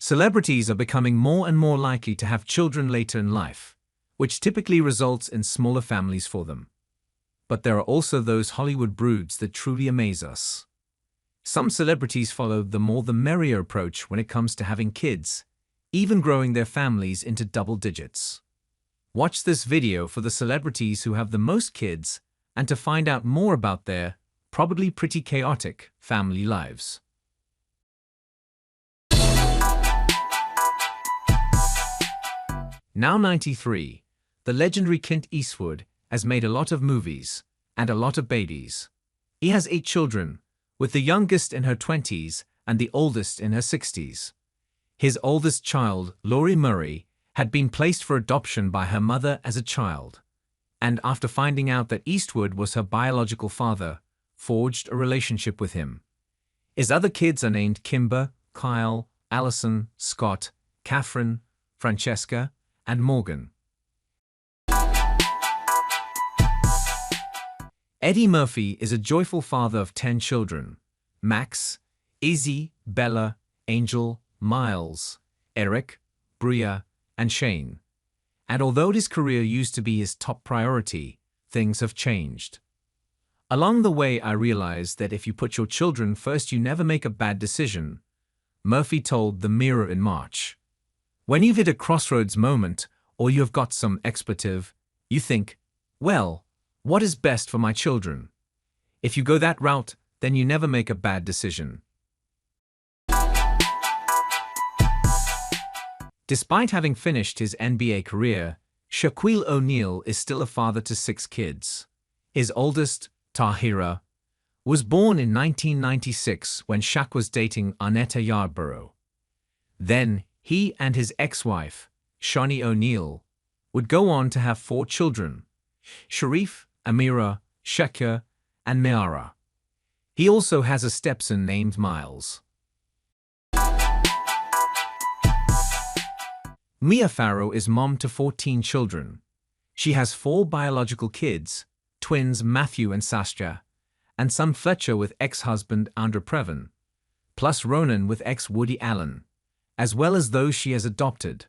Celebrities are becoming more and more likely to have children later in life, which typically results in smaller families for them. But there are also those Hollywood broods that truly amaze us. Some celebrities follow the more the merrier approach when it comes to having kids, even growing their families into double digits. Watch this video for the celebrities who have the most kids and to find out more about their, probably pretty chaotic, family lives. Now 93, the legendary Clint Eastwood has made a lot of movies and a lot of babies. He has 8 children, with the youngest in her 20s and the oldest in her 60s. His oldest child, Laurie Murray, had been placed for adoption by her mother as a child, and after finding out that Eastwood was her biological father, forged a relationship with him. His other kids are named Kimber, Kyle, Allison, Scott, Catherine, Francesca, and Morgan. Eddie Murphy is a joyful father of 10 children: Max, Izzy, Bella, Angel, Miles, Eric, Bria, and Shane. And although his career used to be his top priority, things have changed. Along the way, I realized that if you put your children first, you never make a bad decision, Murphy told The Mirror in March. When you've hit a crossroads moment, or you have got some expletive, you think, well, what is best for my children? If you go that route, then you never make a bad decision. Despite having finished his NBA career, Shaquille O'Neal is still a father to 6 kids. His oldest, Tahira, was born in 1996 when Shaq was dating Arnetta Yarborough. Then, he and his ex-wife, Shawnee O'Neal, would go on to have 4 children: Sharif, Amira, Shekha, and Meara. He also has a stepson named Miles. Mia Farrow is mom to 14 children. She has 4 biological kids, twins Matthew and Saskia, and son Fletcher with ex-husband Andrew Previn, plus Ronan with ex-Woody Allen, as well as those she has adopted: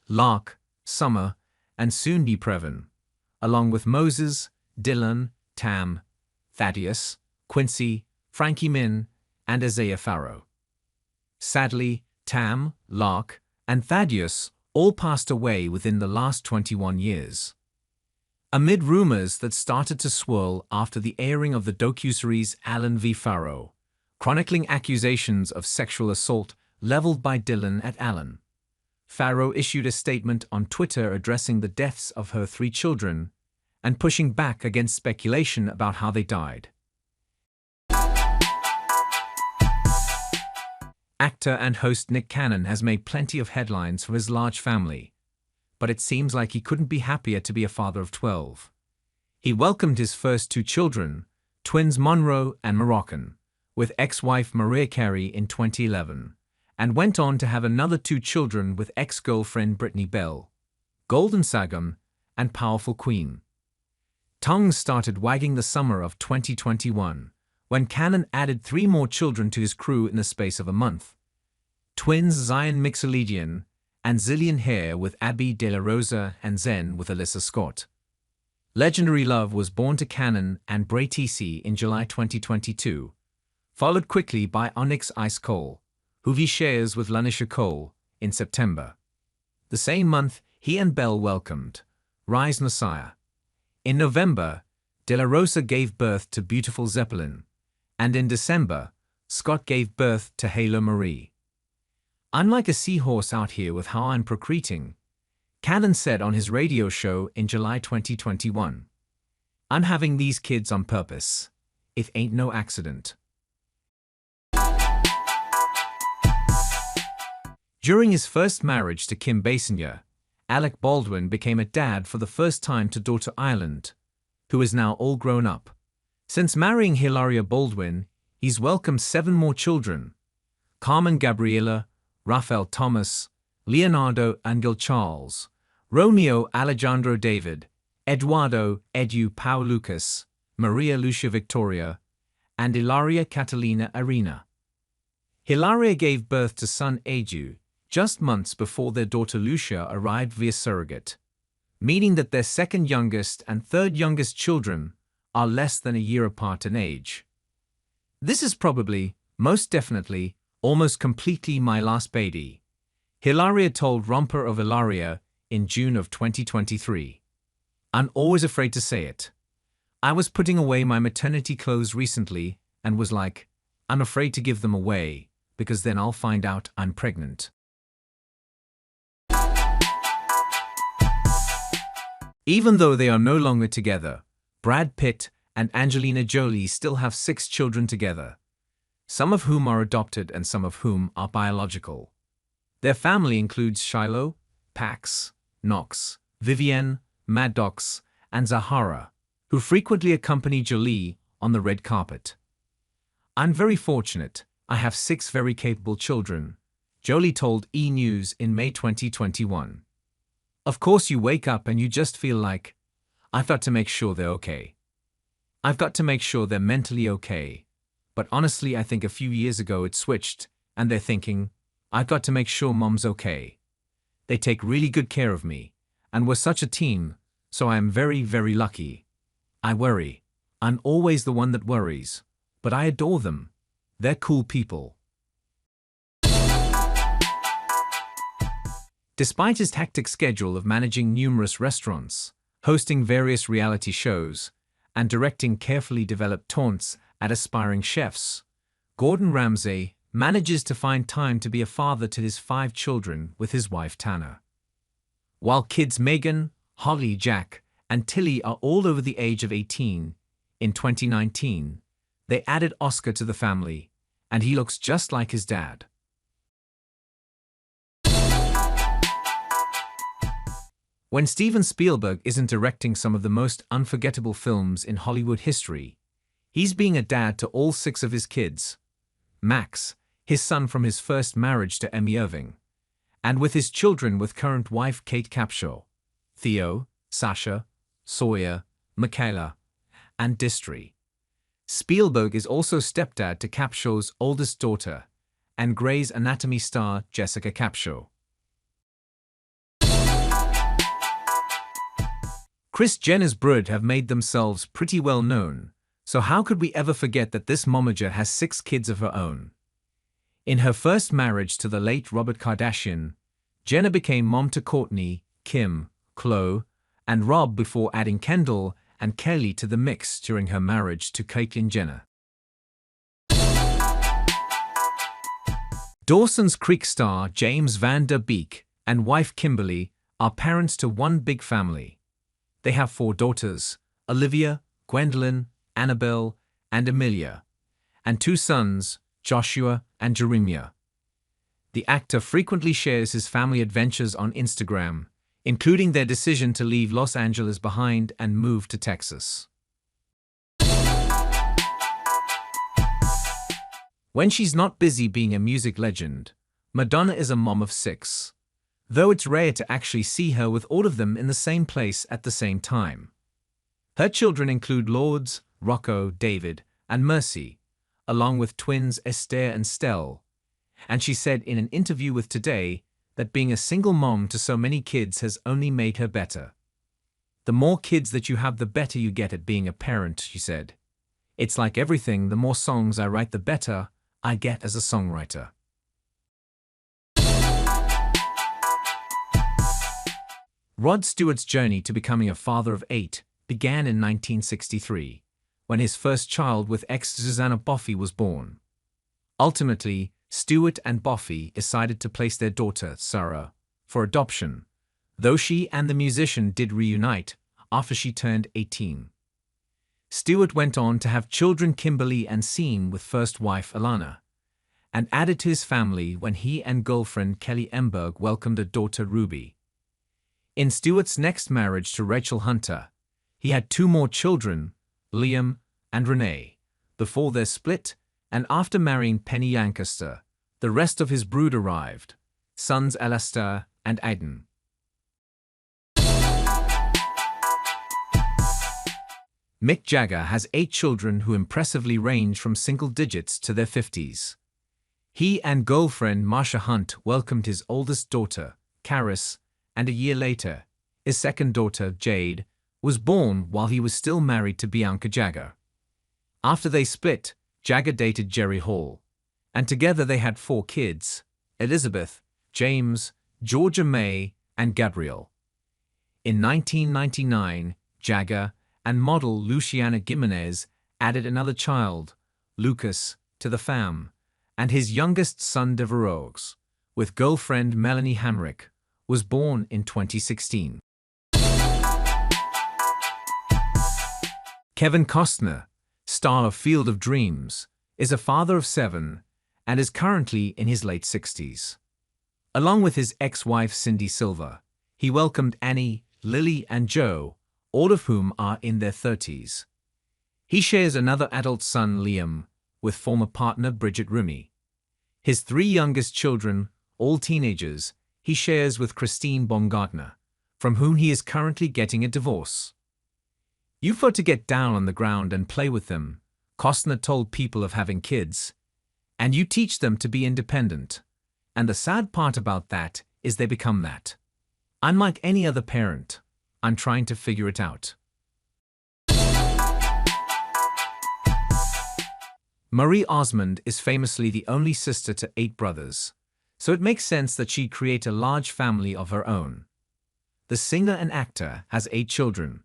Lark, Summer, and soon-be Previn, along with Moses, Dylan, Tam, Thaddeus, Quincy, Frankie Min, and Isaiah Farrow. Sadly, Tam, Lark, and Thaddeus all passed away within the last 21 years. Amid rumors that started to swirl after the airing of the docuseries Allen v. Farrow, chronicling accusations of sexual assault leveled by Dylan at Allen, Farrow issued a statement on Twitter addressing the deaths of her 3 children and pushing back against speculation about how they died. Actor and host Nick Cannon has made plenty of headlines for his large family, but it seems like he couldn't be happier to be a father of 12. He welcomed his first 2 children, twins Monroe and Moroccan, with ex-wife Mariah Carey in 2011, and went on to have another 2 children with ex-girlfriend Brittany Bell, Golden Sagum, and Powerful Queen. Tongues started wagging the summer of 2021, when Cannon added 3 more children to his crew in the space of a month: twins Zion Mixolydian and Zillion Hare with Abby De La Rosa and Zen with Alyssa Scott. Legendary Love was born to Cannon and Bray TC in July 2022, followed quickly by Onyx Ice Cole, who he shares with Lanisha Cole, in September. The same month, he and Bell welcomed Rise Messiah. In November, De La Rosa gave birth to Beautiful Zeppelin, and in December, Scott gave birth to Halo Marie. "I'm like a seahorse out here with how I'm procreating," Cannon said on his radio show in July 2021. "I'm having these kids on purpose. It ain't no accident." During his first marriage to Kim Basinger, Alec Baldwin became a dad for the first time to daughter Ireland, who is now all grown up. Since marrying Hilaria Baldwin, he's welcomed 7 more children: Carmen Gabriela, Rafael Thomas, Leonardo Angel Charles, Romeo Alejandro David, Eduardo Edu Pau Lucas, Maria Lucia Victoria, and Ilaria Catalina Arena. Hilaria gave birth to son Edu, just months before their daughter Lucia arrived via surrogate, meaning that their second youngest and third youngest children are less than a year apart in age. This is probably, most definitely, almost completely my last baby, Hilaria told Romper of Hilaria in June of 2023. I'm always afraid to say it. I was putting away my maternity clothes recently and was like, I'm afraid to give them away, because then I'll find out I'm pregnant. Even though they are no longer together, Brad Pitt and Angelina Jolie still have 6 children together, some of whom are adopted and some of whom are biological. Their family includes Shiloh, Pax, Knox, Vivienne, Maddox, and Zahara, who frequently accompany Jolie on the red carpet. I'm very fortunate. I have 6 very capable children, Jolie told E! News in May 2021. Of course you wake up and you just feel like, I've got to make sure they're okay. I've got to make sure they're mentally okay. But honestly, I think a few years ago it switched, and they're thinking, I've got to make sure mom's okay. They take really good care of me, and we're such a team, so I am very, very lucky. I worry. I'm always the one that worries, but I adore them. They're cool people. Despite his hectic schedule of managing numerous restaurants, hosting various reality shows, and directing carefully developed taunts at aspiring chefs, Gordon Ramsay manages to find time to be a father to his 5 children with his wife Tana. While kids Megan, Holly, Jack, and Tilly are all over the age of 18, in 2019, they added Oscar to the family, and he looks just like his dad. When Steven Spielberg isn't directing some of the most unforgettable films in Hollywood history, he's being a dad to all 6 of his kids. Max, his son from his first marriage to Emmy Irving, and with his children with current wife Kate Capshaw, Theo, Sasha, Sawyer, Michaela, and Distry. Spielberg is also stepdad to Capshaw's oldest daughter, and Grey's Anatomy star Jessica Capshaw. Kris Jenner's brood have made themselves pretty well known, so how could we ever forget that this momager has 6 kids of her own? In her first marriage to the late Robert Kardashian, Jenner became mom to Kourtney, Kim, Khloe, and Rob before adding Kendall and Kelly to the mix during her marriage to Caitlyn Jenner. Dawson's Creek star James VanderBeek and wife Kimberly are parents to one big family. They have 4 daughters, Olivia, Gwendolyn, Annabelle, and Amelia, and 2 sons, Joshua and Jeremiah. The actor frequently shares his family adventures on Instagram, including their decision to leave Los Angeles behind and move to Texas. When she's not busy being a music legend, Madonna is a mom of 6, though it's rare to actually see her with all of them in the same place at the same time. Her children include Lourdes, Rocco, David, and Mercy, along with twins Esther and Stell, and she said in an interview with Today that being a single mom to so many kids has only made her better. The more kids that you have, the better you get at being a parent, she said. It's like everything, the more songs I write, the better I get as a songwriter. Rod Stewart's journey to becoming a father of 8 began in 1963, when his first child with ex-Susanna Boffey was born. Ultimately, Stewart and Boffey decided to place their daughter, Sarah, for adoption, though she and the musician did reunite after she turned 18. Stewart went on to have children Kimberly and Sean with first wife Alana, and added to his family when he and girlfriend Kelly Emberg welcomed a daughter Ruby. In Stewart's next marriage to Rachel Hunter, he had 2 more children, Liam and Renee, before their split, and after marrying Penny Lancaster, the rest of his brood arrived, sons Alastair and Aidan. Mick Jagger has 8 children who impressively range from single digits to their 50s. He and girlfriend Marsha Hunt welcomed his oldest daughter, Karis, and a year later, his second daughter, Jade, was born while he was still married to Bianca Jagger. After they split, Jagger dated Jerry Hall, and together they had 4 kids: Elizabeth, James, Georgia May, and Gabrielle. In 1999, Jagger and model Luciana Gimenez added another child, Lucas, to the fam, and his youngest son Devereaux, with girlfriend Melanie Hamrick, was born in 2016. Kevin Costner, star of Field of Dreams, is a father of 7 and is currently in his late 60s. Along with his ex-wife Cindy Silver, he welcomed Annie, Lily, and Joe, all of whom are in their 30s. He shares another adult son, Liam, with former partner Bridget Remy. His 3 youngest children, all teenagers, he shares with Christine Baumgartner, from whom he is currently getting a divorce. "You prefer to get down on the ground and play with them," Costner told People of Having Kids, "and you teach them to be independent. And the sad part about that is they become that. Unlike any other parent, I'm trying to figure it out." Marie Osmond is famously the only sister to 8 brothers, so it makes sense that she'd create a large family of her own. The singer and actor has 8 children.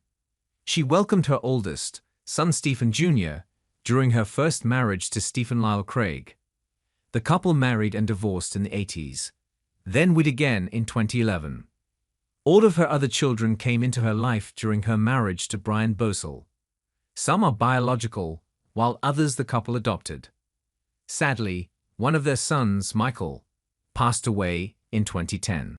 She welcomed her oldest, son Stephen Jr., during her first marriage to Stephen Lyle Craig. The couple married and divorced in the 80s, then wed again in 2011. All of her other children came into her life during her marriage to Brian Bosel. Some are biological, while others the couple adopted. Sadly, one of their sons, Michael, passed away in 2010.